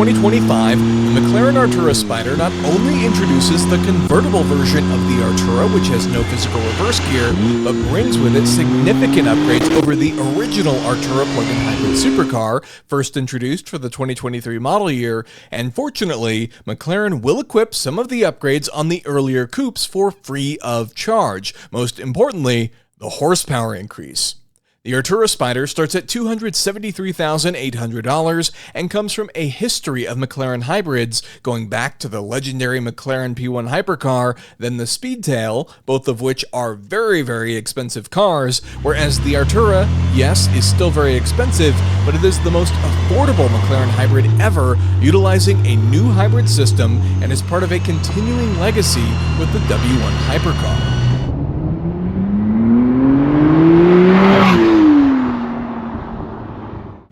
2025, the McLaren Artura Spider not only introduces the convertible version of the Artura, which has no physical reverse gear, but brings with it significant upgrades over the original Artura Plug-In Hybrid Supercar, first introduced for the 2023 model year, and fortunately, McLaren will equip some of the upgrades on the earlier coupes for free of charge. Most importantly, the horsepower increase. The Artura Spider starts at $273,800 and comes from a history of McLaren hybrids, going back to the legendary McLaren P1 Hypercar, then the Speedtail, both of which are very, very expensive cars, whereas the Artura, yes, is still very expensive, but it is the most affordable McLaren hybrid ever, utilizing a new hybrid system and is part of a continuing legacy with the W1 Hypercar.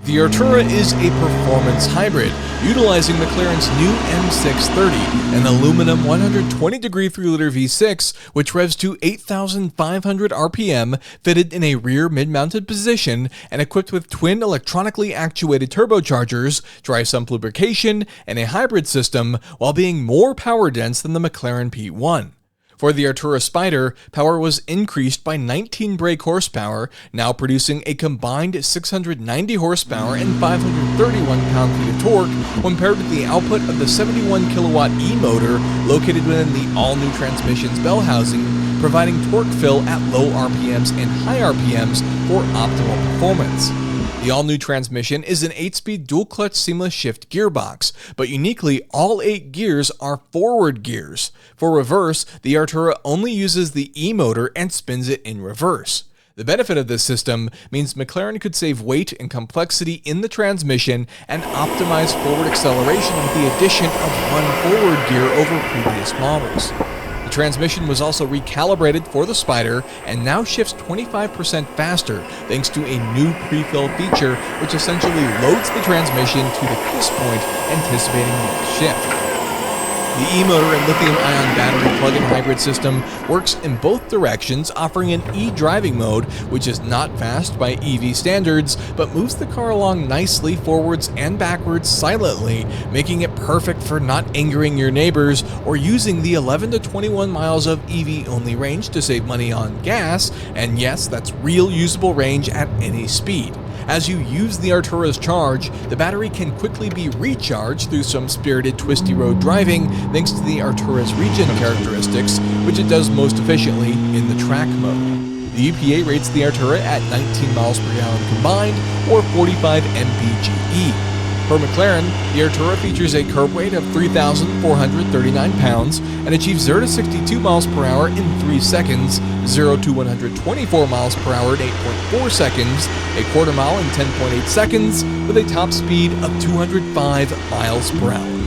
The Artura is a performance hybrid, utilizing McLaren's new M630, an aluminum 120-degree 3-liter V6, which revs to 8,500 RPM, fitted in a rear mid-mounted position, and equipped with twin electronically actuated turbochargers, dry sump lubrication, and a hybrid system, while being more power-dense than the McLaren P1. For the Artura Spider, power was increased by 19 brake horsepower, now producing a combined 690 horsepower and 531 pound-feet of torque, when paired with the output of the 71-kilowatt E-motor located within the all-new transmission's bell housing, providing torque fill at low RPMs and high RPMs for optimal performance. The all-new transmission is an 8-speed dual-clutch seamless shift gearbox, but uniquely, all 8 gears are forward gears. For reverse, the Artura only uses the E-motor and spins it in reverse. The benefit of this system means McLaren could save weight and complexity in the transmission and optimize forward acceleration with the addition of one forward gear over previous models. The transmission was also recalibrated for the Spider and now shifts 25% faster thanks to a new pre-fill feature which essentially loads the transmission to the kiss point, anticipating the shift. The E-motor and lithium-ion battery plug-in hybrid system works in both directions, offering an E-driving mode, which is not fast by EV standards, but moves the car along nicely forwards and backwards silently, making it perfect for not angering your neighbors or using the 11 to 21 miles of EV-only range to save money on gas, and yes, that's real usable range at any speed. As you use the Artura's charge, the battery can quickly be recharged through some spirited twisty road driving thanks to the Artura's regen characteristics, which it does most efficiently in the track mode. The EPA rates the Artura at 19 miles per gallon combined, or 45 mpge. For McLaren, the Artura features a curb weight of 3,439 pounds and achieves 0 to 62 miles per hour in 3 seconds, 0 to 124 miles per hour in 8.4 seconds, a quarter mile in 10.8 seconds, with a top speed of 205 miles per hour.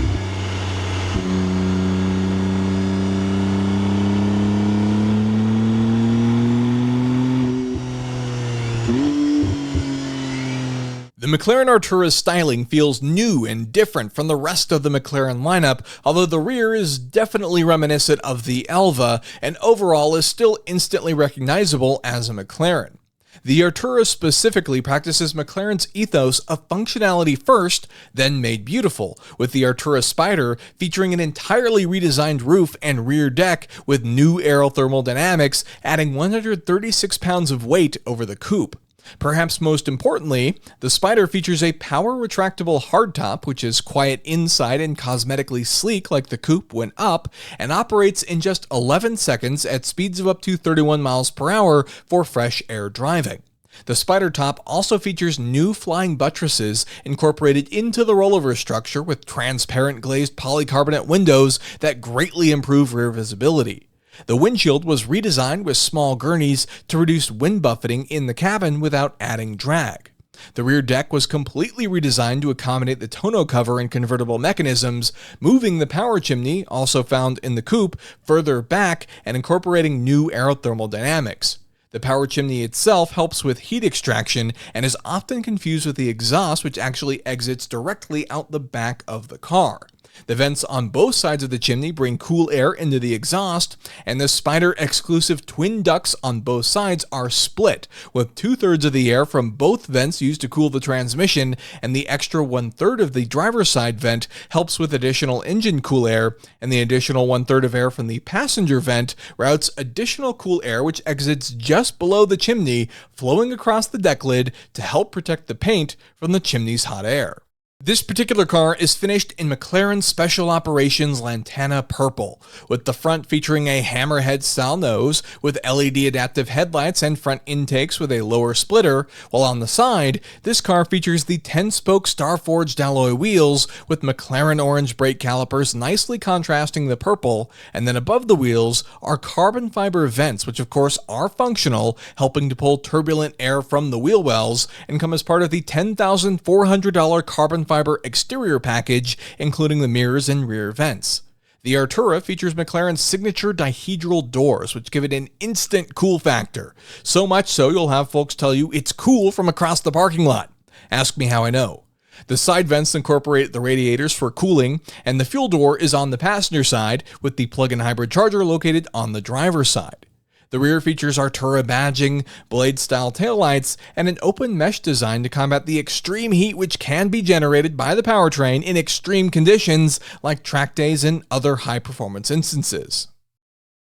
The McLaren Artura's styling feels new and different from the rest of the McLaren lineup, although the rear is definitely reminiscent of the Elva, and overall is still instantly recognizable as a McLaren. The Artura specifically practices McLaren's ethos of functionality first, then made beautiful, with the Artura Spider featuring an entirely redesigned roof and rear deck with new aerothermal dynamics, adding 136 pounds of weight over the coupe. Perhaps most importantly, the Spider features a power retractable hardtop, which is quiet inside and cosmetically sleek like the coupe when up, and operates in just 11 seconds at speeds of up to 31 miles per hour for fresh air driving. The Spider top also features new flying buttresses incorporated into the rollover structure with transparent glazed polycarbonate windows that greatly improve rear visibility. The windshield was redesigned with small gurneys to reduce wind buffeting in the cabin without adding drag. The rear deck was completely redesigned to accommodate the tonneau cover and convertible mechanisms, moving the power chimney, also found in the coupe, further back and incorporating new aerothermal dynamics. The power chimney itself helps with heat extraction and is often confused with the exhaust, which actually exits directly out the back of the car. The vents on both sides of the chimney bring cool air into the exhaust, and the Spider exclusive twin ducts on both sides are split, with 2/3 of the air from both vents used to cool the transmission, and the extra 1/3 of the driver's side vent helps with additional engine cool air, and the additional 1/3 of air from the passenger vent routes additional cool air which exits just below the chimney, flowing across the deck lid to help protect the paint from the chimney's hot air. This particular car is finished in McLaren Special Operations Lantana Purple, with the front featuring a hammerhead style nose with LED adaptive headlights and front intakes with a lower splitter, while on the side, this car features the 10-spoke star-forged alloy wheels with McLaren orange brake calipers nicely contrasting the purple, and then above the wheels are carbon fiber vents, which of course are functional, helping to pull turbulent air from the wheel wells, and come as part of the $10,400 carbon fiber exterior package, including the mirrors and rear vents. The Artura features McLaren's signature dihedral doors, which give it an instant cool factor. So much so you'll have folks tell you it's cool from across the parking lot. Ask me how I know. The side vents incorporate the radiators for cooling, and the fuel door is on the passenger side, with the plug-in hybrid charger located on the driver's side. The rear features Artura badging, blade-style taillights, and an open mesh design to combat the extreme heat which can be generated by the powertrain in extreme conditions like track days and other high-performance instances.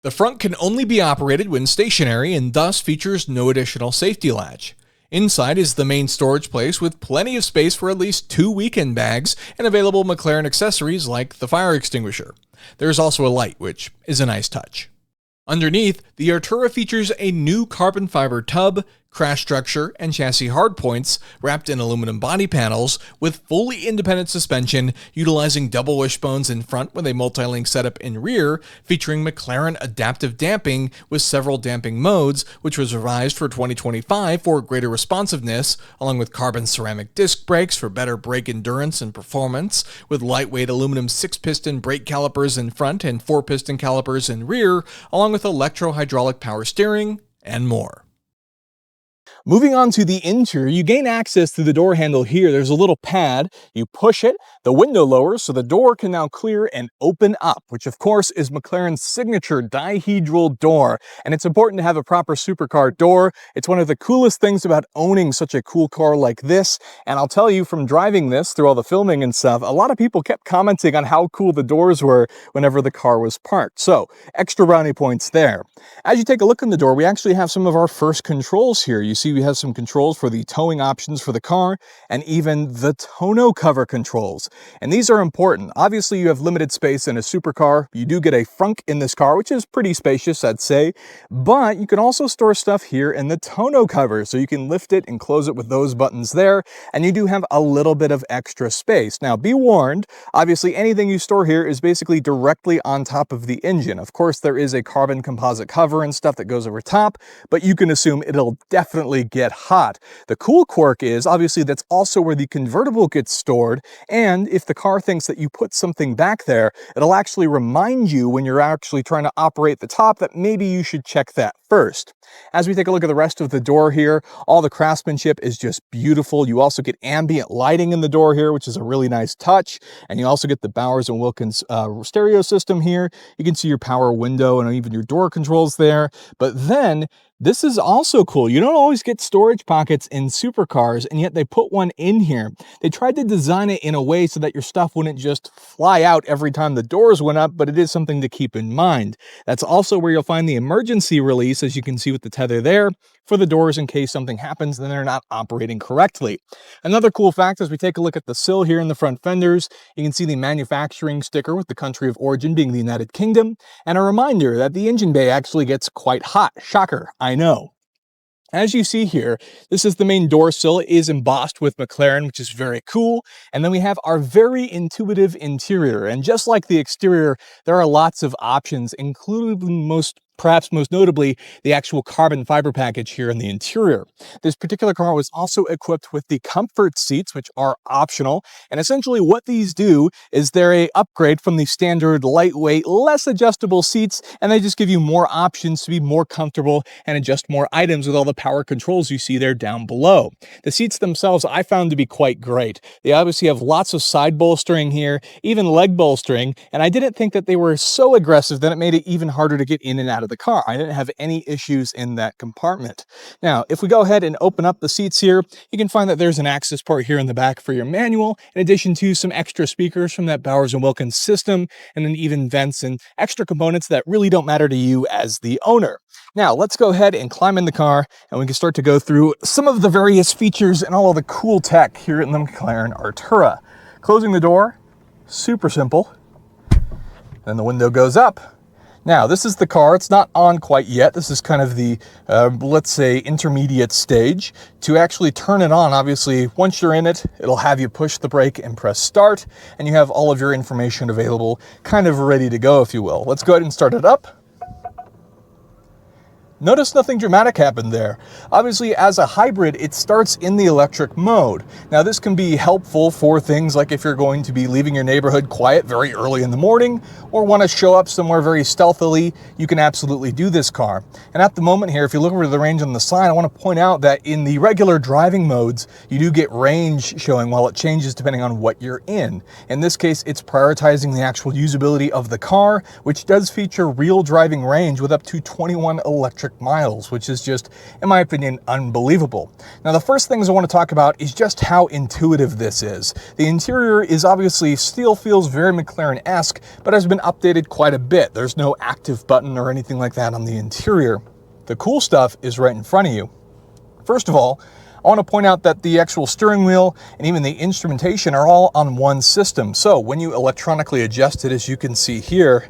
The front can only be operated when stationary and thus features no additional safety latch. Inside is the main storage place with plenty of space for at least 2 weekend bags and available McLaren accessories like the fire extinguisher. There is also a light, which is a nice touch. Underneath, the Artura features a new carbon fiber tub, crash structure, and chassis hardpoints wrapped in aluminum body panels with fully independent suspension, utilizing double wishbones in front with a multi-link setup in rear, featuring McLaren adaptive damping with several damping modes, which was revised for 2025 for greater responsiveness, along with carbon ceramic disc brakes for better brake endurance and performance, with lightweight aluminum 6-piston brake calipers in front and 4-piston calipers in rear, along with electro-hydraulic power steering, and more. Moving on to the interior, you gain access to the door handle here. There's a little pad. You push it, the window lowers, so the door can now clear and open up, which of course is McLaren's signature dihedral door. And it's important to have a proper supercar door. It's one of the coolest things about owning such a cool car like this. And I'll tell you, from driving this through all the filming and stuff, a lot of people kept commenting on how cool the doors were whenever the car was parked. So extra brownie points there. As you take a look in the door, we actually have some of our first controls here. You see we have some controls for the towing options for the car and even the tonneau cover controls. And these are important. Obviously, you have limited space in a supercar. You do get a frunk in this car, which is pretty spacious, I'd say. But you can also store stuff here in the tonneau cover. So you can lift it and close it with those buttons there. And you do have a little bit of extra space. Now, be warned, obviously anything you store here is basically directly on top of the engine. Of course, there is a carbon composite cover and stuff that goes over top, but you can assume it'll definitely get hot. The cool quirk is, obviously, that's also where the convertible gets stored, and if the car thinks that you put something back there, it'll actually remind you when you're actually trying to operate the top that maybe you should check that first. As we take a look at the rest of the door here, all the craftsmanship is just beautiful. You also get ambient lighting in the door here, which is a really nice touch, and you also get the Bowers & Wilkins stereo system here. You can see your power window and even your door controls there, but then this is also cool. You don't always get storage pockets in supercars, and yet they put one in here. They tried to design it in a way so that your stuff wouldn't just fly out every time the doors went up, but it is something to keep in mind. That's also where you'll find the emergency release, as you can see with the tether there, for the doors in case something happens and they're not operating correctly. Another cool fact, as we take a look at the sill here in the front fenders, you can see the manufacturing sticker with the country of origin being the United Kingdom, and a reminder that the engine bay actually gets quite hot. Shocker, I know. As you see here, this is the main door sill. It is embossed with McLaren, which is very cool. And then we have our very intuitive interior. And just like the exterior, there are lots of options, including most Perhaps most notably, the actual carbon fiber package here in the interior. This particular car was also equipped with the comfort seats, which are optional. And essentially what these do is they're an upgrade from the standard lightweight, less adjustable seats, and they just give you more options to be more comfortable and adjust more items with all the power controls you see there down below. The seats themselves I found to be quite great. They obviously have lots of side bolstering here, even leg bolstering, and I didn't think that they were so aggressive that it made it even harder to get in and out of the car. I didn't have any issues in that compartment. Now, if we go ahead and open up the seats here, you can find that there's an access port here in the back for your manual, in addition to some extra speakers from that Bowers & Wilkins system, and then even vents and extra components that really don't matter to you as the owner. Now, let's go ahead and climb in the car, and we can start to go through some of the various features and all of the cool tech here in the McLaren Artura. Closing the door, super simple. Then the window goes up. Now, this is the car. It's not on quite yet. This is kind of the, let's say, intermediate stage. To actually turn it on, obviously, once you're in it, it'll have you push the brake and press start, and you have all of your information available, kind of ready to go, if you will. Let's go ahead and start it up. Notice nothing dramatic happened there. Obviously, as a hybrid, it starts in the electric mode. Now, this can be helpful for things like if you're going to be leaving your neighborhood quiet very early in the morning or want to show up somewhere very stealthily, you can absolutely do this car. And at the moment here, if you look over the range on the side, I want to point out that in the regular driving modes, you do get range showing while it changes depending on what you're in. In this case, it's prioritizing the actual usability of the car, which does feature real driving range with up to 21 electric miles, which is just, in my opinion, unbelievable. Now, the first things I want to talk about is just how intuitive this is. The interior is obviously still feels very McLaren-esque, but has been updated quite a bit. There's no active button or anything like that on the interior. The cool stuff is right in front of you. First of all, I want to point out that the actual steering wheel and even the instrumentation are all on one system. So when you electronically adjust it, as you can see here,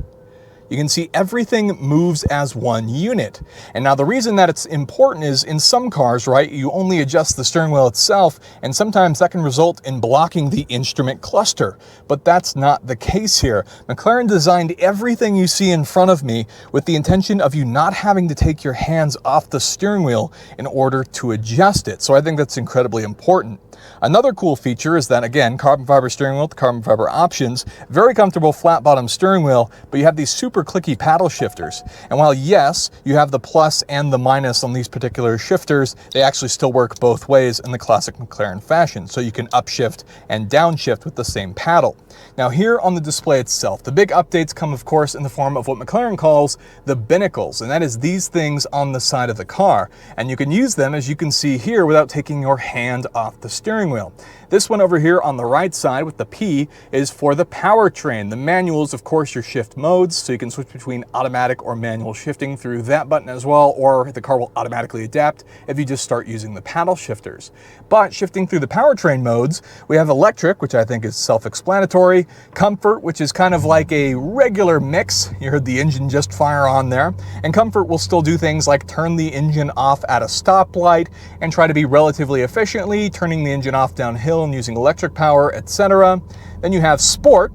you can see everything moves as one unit. And now the reason that it's important is in some cars, right, you only adjust the steering wheel itself, and sometimes that can result in blocking the instrument cluster. But that's not the case here. McLaren designed everything you see in front of me with the intention of you not having to take your hands off the steering wheel in order to adjust it. So I think that's incredibly important. Another cool feature is that, again, carbon fiber steering wheel with carbon fiber options, very comfortable flat bottom steering wheel, but you have these super clicky paddle shifters. And while yes, you have the plus and the minus on these particular shifters, they actually still work both ways in the classic McLaren fashion. So you can upshift and downshift with the same paddle. Now here on the display itself, the big updates come of course in the form of what McLaren calls the binnacles, and that is these things on the side of the car. And you can use them, as you can see here, without taking your hand off the steering wheel. This one over here on the right side with the P is for the powertrain. The manual is of course your shift modes, so you can switch between automatic or manual shifting through that button as well, or the car will automatically adapt if you just start using the paddle shifters. But shifting through the powertrain modes, we have electric, which I think is self-explanatory, comfort, which is kind of like a regular mix. You heard the engine just fire on there. And comfort will still do things like turn the engine off at a stoplight and try to be relatively efficiently turning the engine off downhill and using electric power, etc. Then you have sport.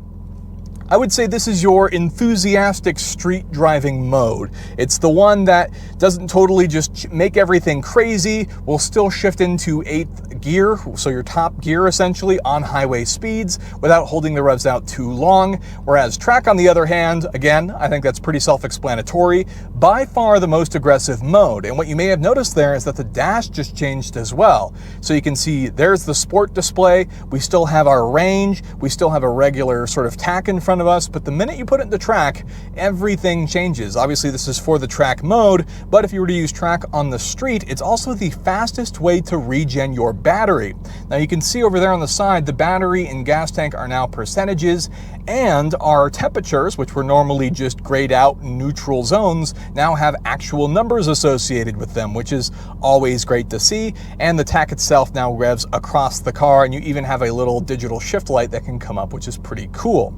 I would say this is your enthusiastic street driving mode. It's the one that doesn't totally just make everything crazy. We'll still shift into 8th gear, so your top gear essentially on highway speeds without holding the revs out too long. Whereas track, on the other hand, again, I think that's pretty self-explanatory, by far the most aggressive mode. And what you may have noticed there is that the dash just changed as well. So you can see there's the sport display. We still have our range. We still have a regular sort of tack in front of us, but the minute you put it into track, everything changes. Obviously this is for the track mode, but if you were to use track on the street, it's also the fastest way to regen your battery. Now you can see over there on the side, the battery and gas tank are now percentages, and our temperatures, which were normally just grayed out neutral zones, now have actual numbers associated with them, which is always great to see. And the tack itself now revs across the car, and you even have a little digital shift light that can come up, which is pretty cool.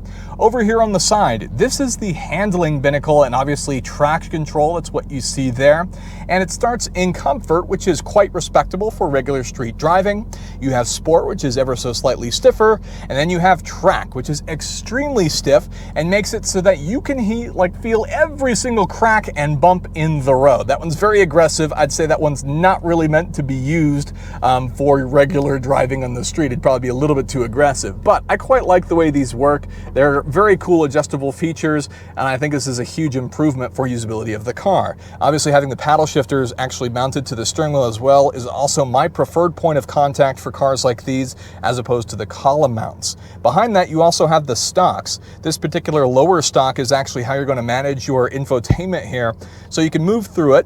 Over here on the side, this is the handling binnacle and obviously traction control. It's what you see there. And it starts in comfort, which is quite respectable for regular street driving. You have sport, which is ever so slightly stiffer. And then you have track, which is extremely stiff and makes it so that you can feel every single crack and bump in the road. That one's very aggressive. I'd say that one's not really meant to be used for regular driving on the street. It'd probably be a little bit too aggressive, but I quite like the way these work. They're very cool adjustable features, and I think this is a huge improvement for usability of the car. Obviously, having the paddle shifters actually mounted to the steering wheel as well is also my preferred point of contact for cars like these, as opposed to the column mounts. Behind that, you also have the stocks. This particular lower stock is actually how you're going to manage your infotainment here, so you can move through it.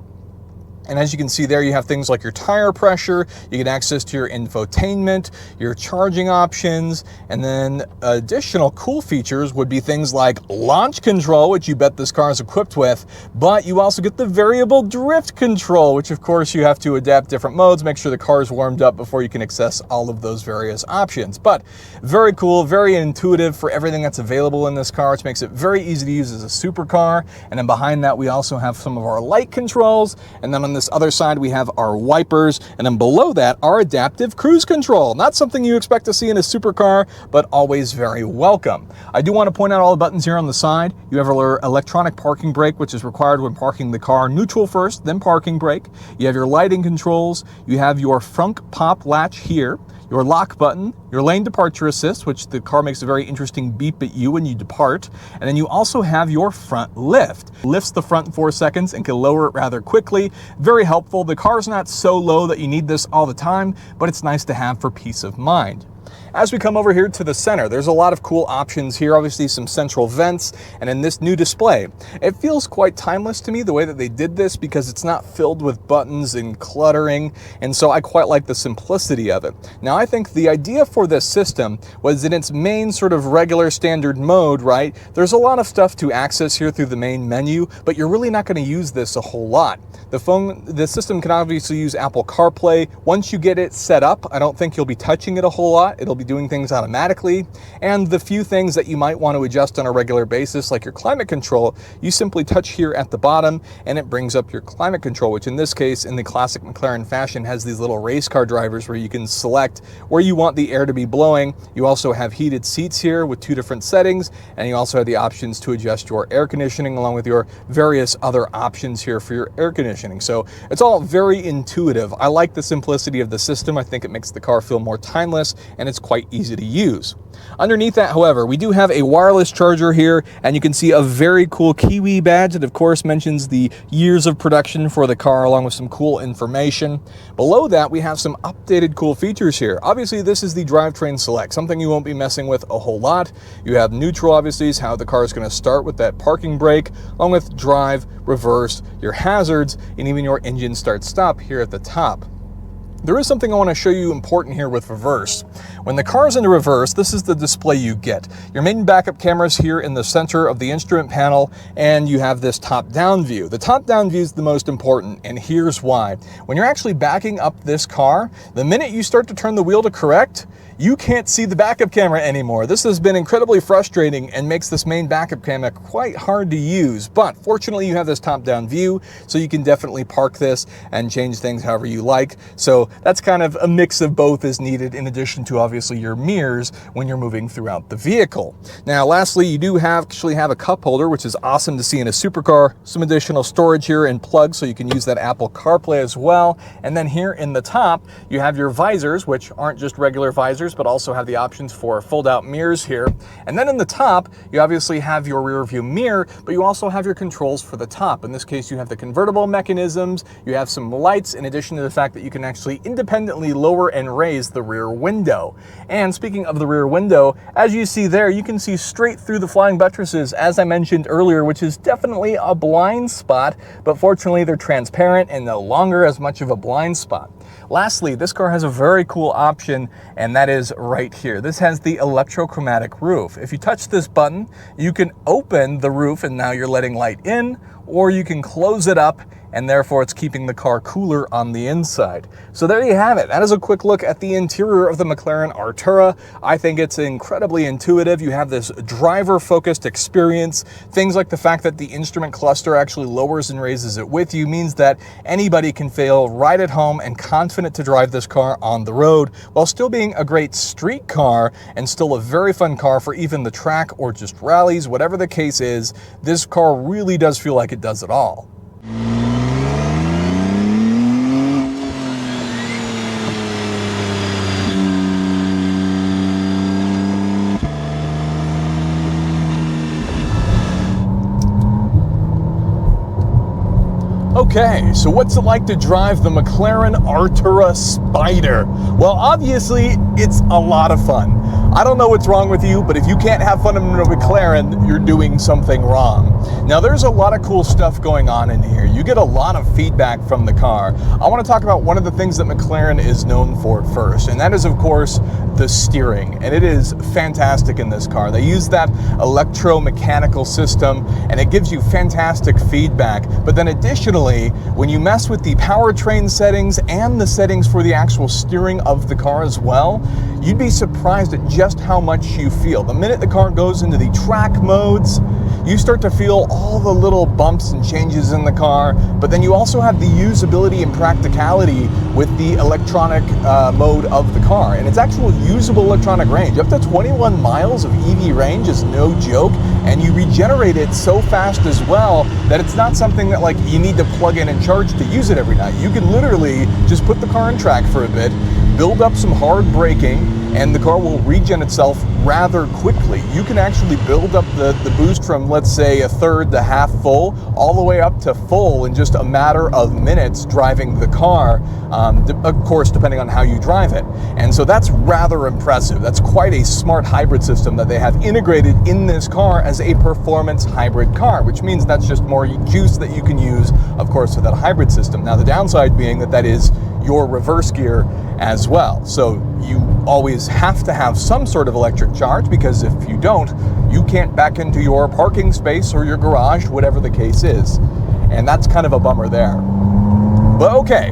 And as you can see there, you have things like your tire pressure, you get access to your infotainment, your charging options, and then additional cool features would be things like launch control, which you bet this car is equipped with, but you also get the variable drift control, which of course you have to adapt different modes, make sure the car is warmed up before you can access all of those various options. But very cool, very intuitive for everything that's available in this car, which makes it very easy to use as a supercar. And then behind that, we also have some of our light controls, and then on this other side we have our wipers, and then below that our adaptive cruise control. Not something you expect to see in a supercar, but always very welcome. I do want to point out all the buttons here on the side. You have our electronic parking brake, which is required when parking the car neutral first, then parking brake. You have your lighting controls. You have your front pop latch here, your lock button, your lane departure assist, which the car makes a very interesting beep at you when you depart. And then you also have your front lift. Lifts the front in 4 seconds and can lower it rather quickly. Very helpful. The car's not so low that you need this all the time, but it's nice to have for peace of mind. As we come over here to the center, there's a lot of cool options here. Obviously some central vents, and in this new display, it feels quite timeless to me the way that they did this, because it's not filled with buttons and cluttering, and so I quite like the simplicity of it. Now, I think the idea for this system was in its main sort of regular standard mode, right? There's a lot of stuff to access here through the main menu, but you're really not going to use this a whole lot. The system can obviously use Apple CarPlay. Once you get it set up, I don't think you'll be touching it a whole lot. It'll be doing things automatically, and the few things that you might want to adjust on a regular basis, like your climate control, you simply touch here at the bottom and it brings up your climate control, which in this case, in the classic McLaren fashion, has these little race car drivers where you can select where you want the air to be blowing. You also have heated seats here with 2 different settings, and you also have the options to adjust your air conditioning along with your various other options here for your air conditioning. So it's all very intuitive. I like the simplicity of the system. I think it makes the car feel more timeless, and it's quite easy to use. Underneath that, however, we do have a wireless charger here, and you can see a very cool Kiwi badge that of course mentions the years of production for the car, along with some cool information. Below that, we have some updated cool features here. Obviously, this is the drivetrain select, something you won't be messing with a whole lot. You have neutral, obviously, is how the car is going to start with that parking brake, along with drive, reverse, your hazards, and even your engine start stop here at the top. There is something I want to show you important here with reverse. When the car is in reverse, this is the display you get. Your main backup camera is here in the center of the instrument panel, and you have this top-down view. The top-down view is the most important, and here's why. When you're actually backing up this car, the minute you start to turn the wheel to correct, you can't see the backup camera anymore. This has been incredibly frustrating and makes this main backup camera quite hard to use, but fortunately you have this top-down view, so you can definitely park this and change things however you like. So that's kind of a mix of both is needed, in addition to obviously your mirrors when you're moving throughout the vehicle. Now lastly, you do actually have a cup holder, which is awesome to see in a supercar. Some additional storage here and plugs, so you can use that Apple CarPlay as well. And then here in the top, you have your visors, which aren't just regular visors, but also have the options for fold-out mirrors here. And then in the top, you obviously have your rear view mirror, but you also have your controls for the top. In this case, you have the convertible mechanisms, you have some lights, in addition to the fact that you can actually independently lower and raise the rear window. And speaking of the rear window, as you see there, you can see straight through the flying buttresses, as I mentioned earlier, which is definitely a blind spot, but fortunately they're transparent and no longer as much of a blind spot. Lastly, this car has a very cool option, and that is right here. This has the electrochromatic roof. If you touch this button, you can open the roof and now you're letting light in, or you can close it up and therefore it's keeping the car cooler on the inside. So there you have it. That is a quick look at the interior of the McLaren Artura. I think it's incredibly intuitive. You have this driver-focused experience. Things like the fact that the instrument cluster actually lowers and raises it with you means that anybody can feel right at home and confident to drive this car on the road while still being a great street car and still a very fun car for even the track or just rallies, whatever the case is. This car really does feel like it does it all. Okay, so what's it like to drive the McLaren Artura Spider? Well, obviously, it's a lot of fun. I don't know what's wrong with you, but if you can't have fun in a McLaren, you're doing something wrong. Now, there's a lot of cool stuff going on in here. You get a lot of feedback from the car. I want to talk about one of the things that McLaren is known for first, and that is, of course, the steering. And it is fantastic in this car. They use that electromechanical system, and it gives you fantastic feedback. But then additionally, when you mess with the powertrain settings and the settings for the actual steering of the car as well, you'd be surprised at just how much you feel. The minute the car goes into the track modes, you start to feel all the little bumps and changes in the car, but then you also have the usability and practicality with the electronic mode of the car. And it's actual usable electronic range. Up to 21 miles of EV range is no joke, and you regenerate it so fast as well that it's not something that like you need to plug in and charge to use it every night. You can literally just put the car in track for a bit, build up some hard braking, and the car will regen itself rather quickly. You can actually build up the boost from, let's say, a third to half full, all the way up to full in just a matter of minutes driving the car, of course, depending on how you drive it. And so that's rather impressive. That's quite a smart hybrid system that they have integrated in this car as a performance hybrid car, which means that's just more juice that you can use, of course, with that hybrid system. Now, the downside being that that is your reverse gear as well. So you always have to have some sort of electric charge, because if you don't, you can't back into your parking space or your garage, whatever the case is. And that's kind of a bummer there. But okay,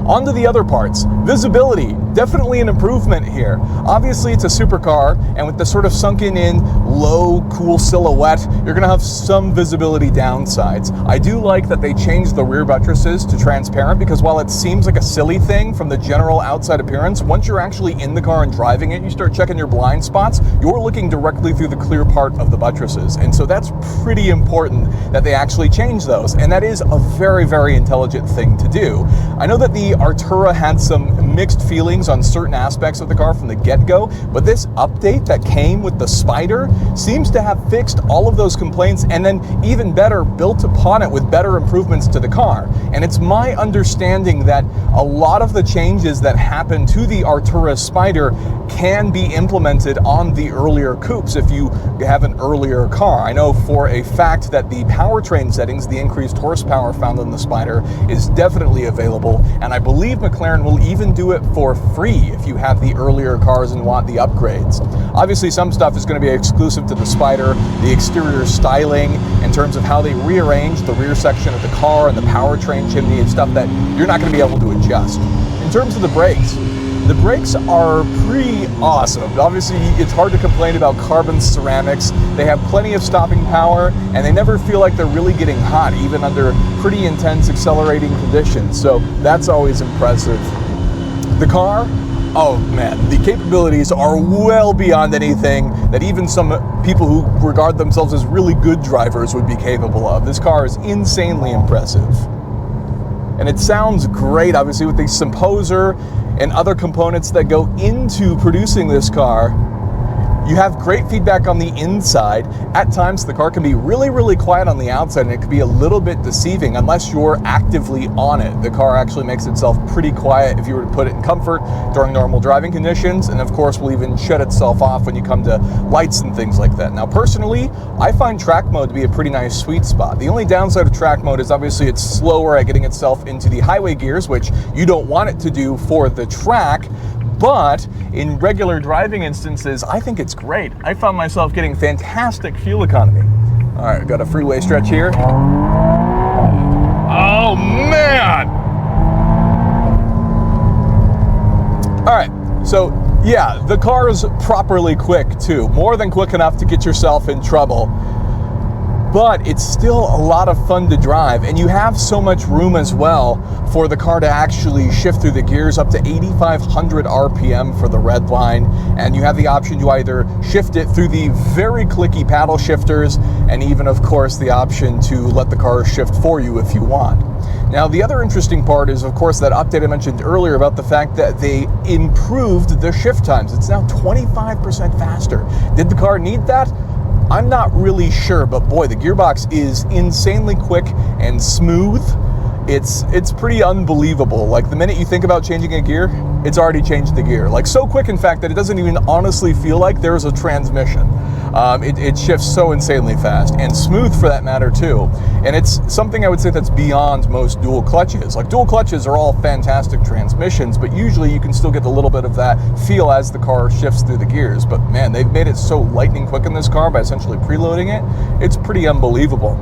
on to the other parts. Visibility, definitely an improvement here. Obviously, it's a supercar, and with the sort of sunken in, low, cool silhouette, you're gonna have some visibility downsides. I do like that they changed the rear buttresses to transparent, because while it seems like a silly thing from the general outside appearance, once you're actually in the car and driving it, you start checking your blind spots, you're looking directly through the clear part of the buttresses. And so that's pretty important that they actually change those. And that is a very, very intelligent thing to do. I know that the Artura had some mixed feelings on certain aspects of the car from the get-go, but this update that came with the Spider seems to have fixed all of those complaints, and then even better, built upon it with better improvements to the car. And it's my understanding that a lot of the changes that happen to the Artura Spider can be implemented on the earlier coupes if you have an earlier car. I know for a fact that the powertrain settings, the increased horsepower found in the Spider, is definitely available, and I believe McLaren will even do it for free if you have the earlier cars and want the upgrades. Obviously, some stuff is going to be exclusive to the Spider, the exterior styling in terms of how they rearrange the rear section of the car and the powertrain chimney and stuff that you're not going to be able to adjust. In terms of the brakes are pretty awesome. Obviously, it's hard to complain about carbon ceramics. They have plenty of stopping power, and they never feel like they're really getting hot, even under pretty intense accelerating conditions. So that's always impressive. The car, oh man, the capabilities are well beyond anything that even some people who regard themselves as really good drivers would be capable of. This car is insanely impressive. And it sounds great, obviously, with the Composer and other components that go into producing this car. You have great feedback on the inside. At times, the car can be really, really quiet on the outside, and it can be a little bit deceiving unless you're actively on it. The car actually makes itself pretty quiet if you were to put it in comfort during normal driving conditions, and of course will even shut itself off when you come to lights and things like that. Now, personally, I find track mode to be a pretty nice sweet spot. The only downside of track mode is obviously it's slower at getting itself into the highway gears, which you don't want it to do for the track. But in regular driving instances, I think it's great. I found myself getting fantastic fuel economy. All right, got a freeway stretch here. Oh Yeah, the car's properly quick too, more than quick enough to get yourself in trouble. But it's still a lot of fun to drive, and you have so much room as well for the car to actually shift through the gears up to 8,500 RPM for the red line, and you have the option to either shift it through the very clicky paddle shifters, and even of course the option to let the car shift for you if you want. Now the other interesting part is of course that update I mentioned earlier about the fact that they improved the shift times. It's now 25% faster. Did the car need that? I'm not really sure, but boy, the gearbox is insanely quick and smooth. It's pretty unbelievable. Like the minute you think about changing a gear, it's already changed the gear. Like so quick, in fact, that it doesn't even honestly feel like there's a transmission. It shifts so insanely fast and smooth for that matter too. And it's something I would say that's beyond most dual clutches. Like dual clutches are all fantastic transmissions, but usually you can still get a little bit of that feel as the car shifts through the gears. But man, they've made it so lightning quick in this car by essentially preloading it. It's pretty unbelievable.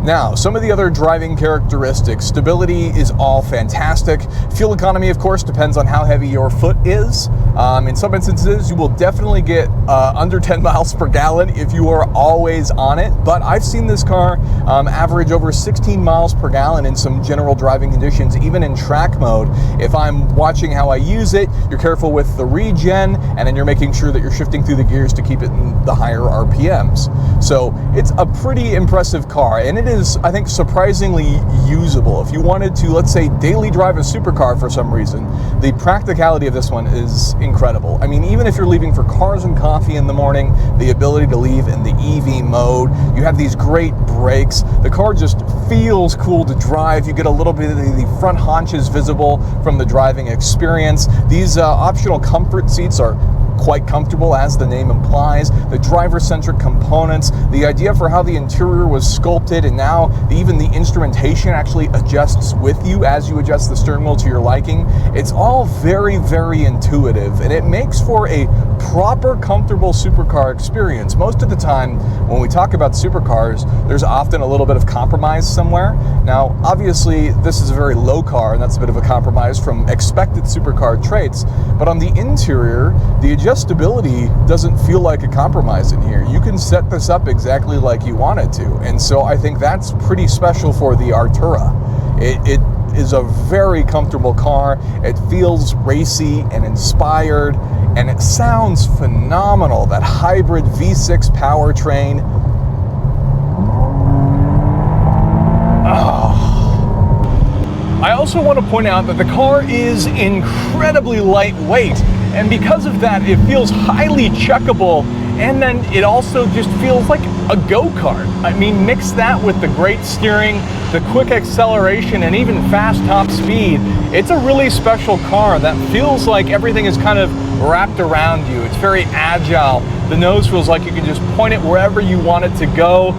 Now, some of the other driving characteristics. Stability is all fantastic. Fuel economy, of course, depends on how heavy your foot is. In some instances, you will definitely get under 10 miles per gallon if you are always on it. But I've seen this car average over 16 miles per gallon in some general driving conditions, even in track mode. If I'm watching how I use it, you're careful with the regen, and then you're making sure that you're shifting through the gears to keep it in the higher RPMs. So it's a pretty impressive car, and it is, I think, surprisingly usable. If you wanted to, let's say, daily drive a supercar for some reason, the practicality of this one is incredible. I mean, even if you're leaving for cars and coffee in the morning, the ability to leave in the EV mode, you have these great brakes. The car just feels cool to drive. You get a little bit of the front haunches visible from the driving experience. These optional comfort seats are quite comfortable, as the name implies. The driver-centric components, the idea for how the interior was sculpted, and now even the instrumentation actually adjusts with you as you adjust the steering wheel to your liking. It's all very, very intuitive, and it makes for a proper, comfortable supercar experience. Most of the time, when we talk about supercars, there's often a little bit of compromise somewhere. Now, obviously, this is a very low car, and that's a bit of a compromise from expected supercar traits, but on the interior, the adjustability doesn't feel like a compromise in here. You can set this up exactly like you want it to, and so I think that's pretty special for the Artura. It is a very comfortable car. It feels racy and inspired, and it sounds phenomenal. That hybrid V6 powertrain. I also want to point out that the car is incredibly lightweight, and because of that, it feels highly checkable, and then it also just feels like a go-kart. I mean, mix that with the great steering, the quick acceleration, and even fast top speed. It's a really special car that feels like everything is kind of wrapped around you. It's very agile. The nose feels like you can just point it wherever you want it to go.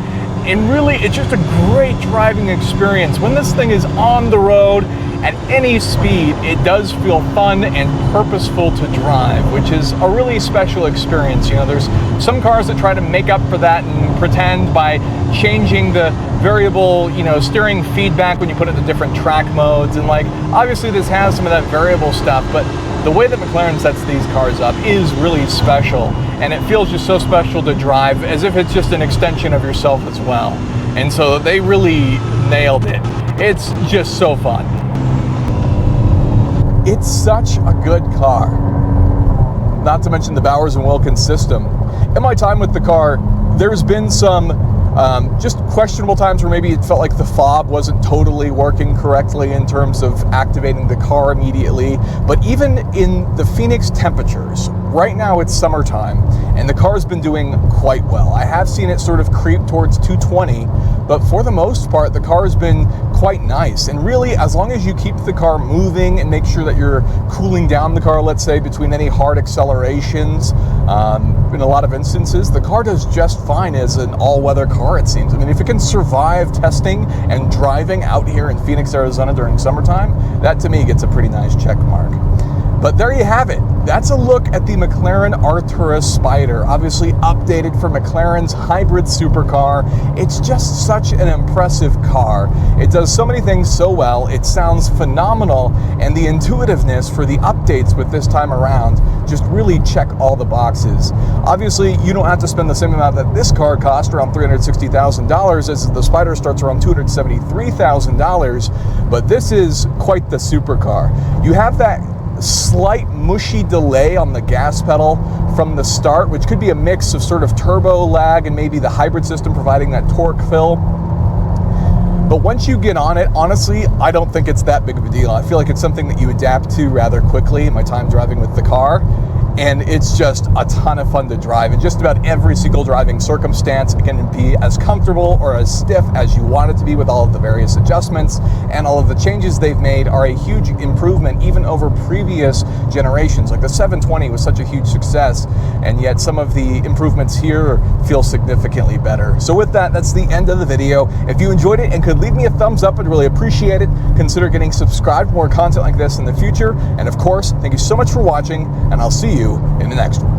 And really, it's just a great driving experience. When this thing is on the road at any speed, it does feel fun and purposeful to drive, which is a really special experience. You know, there's some cars that try to make up for that and pretend by changing the variable, you know, steering feedback when you put it in different track modes. And like, obviously this has some of that variable stuff, but the way that McLaren sets these cars up is really special, and it feels just so special to drive, as if it's just an extension of yourself as well. And so they really nailed it. It's just so fun. It's such a good car. Not to mention the Bowers & Wilkins system. In my time with the car, there's been some just questionable times where maybe it felt like the fob wasn't totally working correctly in terms of activating the car immediately. But even in the Phoenix temperatures, right now it's summertime, and the car's been doing quite well. I have seen it sort of creep towards 220, but for the most part, the car has been quite nice. And really, as long as you keep the car moving and make sure that you're cooling down the car, let's say, between any hard accelerations, in a lot of instances, the car does just fine as an all-weather car, it seems. I mean, if it can survive testing and driving out here in Phoenix, Arizona during summertime, that to me gets a pretty nice check mark. But there you have it. That's a look at the McLaren Artura Spider, obviously updated for McLaren's hybrid supercar. It's just such an impressive car. It does so many things so well, it sounds phenomenal, and the intuitiveness for the updates with this time around just really check all the boxes. Obviously, you don't have to spend the same amount that this car cost, around $360,000, as the Spider starts around $273,000, but this is quite the supercar. You have that slight mushy delay on the gas pedal from the start, which could be a mix of sort of turbo lag and maybe the hybrid system providing that torque fill. But once you get on it, honestly, I don't think it's that big of a deal. I feel like it's something that you adapt to rather quickly in my time driving with the car. And it's just a ton of fun to drive in just about every single driving circumstance. It can be as comfortable or as stiff as you want it to be with all of the various adjustments, and all of the changes they've made are a huge improvement even over previous generations. Like the 720 was such a huge success, and yet some of the improvements here feel significantly better. So with that, that's the end of the video. If you enjoyed it and could leave me a thumbs up, I'd really appreciate it. Consider getting subscribed for more content like this in the future. And of course, thank you so much for watching, and I'll see you in the next one.